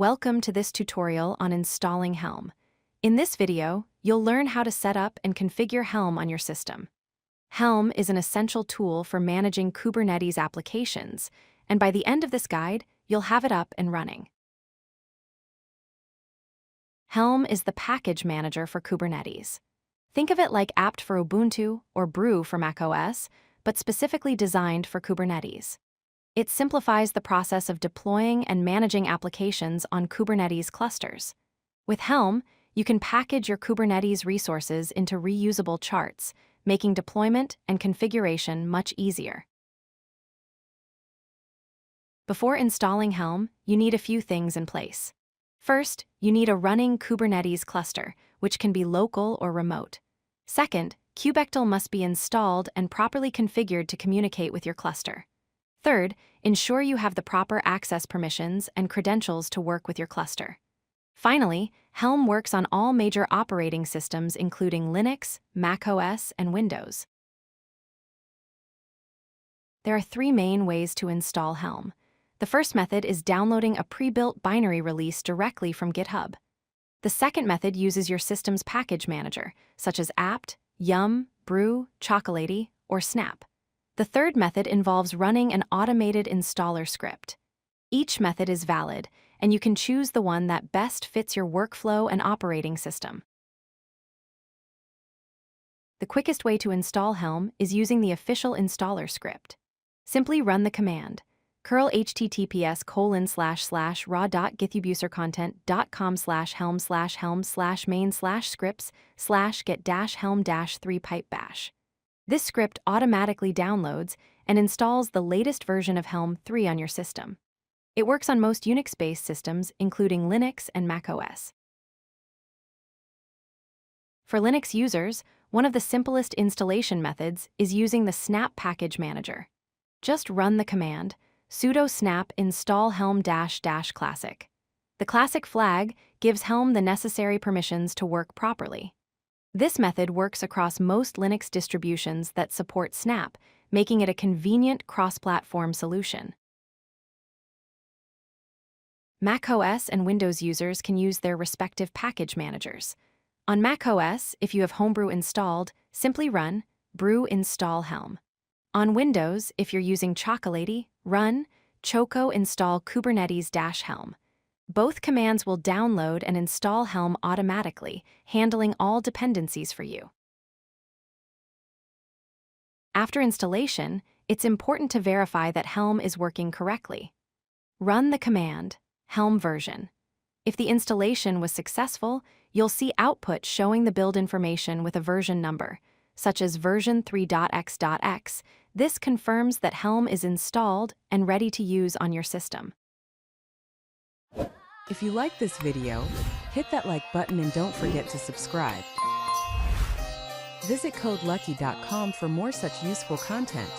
Welcome to this tutorial on installing Helm. In this video, you'll learn how to set up and configure Helm on your system. Helm is an essential tool for managing Kubernetes applications, and by the end of this guide, you'll have it up and running. Helm is the package manager for Kubernetes. Think of it like apt for Ubuntu or brew for macOS, but specifically designed for Kubernetes. It simplifies the process of deploying and managing applications on Kubernetes clusters. With Helm, you can package your Kubernetes resources into reusable charts, making deployment and configuration much easier. Before installing Helm, you need a few things in place. First, you need a running Kubernetes cluster, which can be local or remote. Second, kubectl must be installed and properly configured to communicate with your cluster. Third, ensure you have the proper access permissions and credentials to work with your cluster. Finally, Helm works on all major operating systems including Linux, macOS, and Windows. There are three main ways to install Helm. The first method is downloading a pre-built binary release directly from GitHub. The second method uses your system's package manager, such as apt, yum, brew, chocolatey, or snap. The third method involves running an automated installer script. Each method is valid, and you can choose the one that best fits your workflow and operating system. The quickest way to install Helm is using the official installer script. Simply run the command curl https://raw.githubusercontent.com/helm/main/scripts/get-helm-3pipe-bash. This script automatically downloads and installs the latest version of Helm 3 on your system. It works on most Unix-based systems, including Linux and macOS. For Linux users, one of the simplest installation methods is using the snap package manager. Just run the command sudo snap install helm-classic. The classic flag gives Helm the necessary permissions to work properly. This method works across most Linux distributions that support Snap, making it a convenient cross-platform solution. macOS and Windows users can use their respective package managers. On macOS, if you have Homebrew installed, simply run brew install Helm. On Windows, if you're using Chocolatey, run choco install Kubernetes-Helm. Both commands will download and install Helm automatically, handling all dependencies for you. After installation, it's important to verify that Helm is working correctly. Run the command helm version. If the installation was successful, you'll see output showing the build information with a version number, such as version 3.x.x. This confirms that Helm is installed and ready to use on your system. If you like this video, hit that like button and don't forget to subscribe. Visit codelucky.com for more such useful content.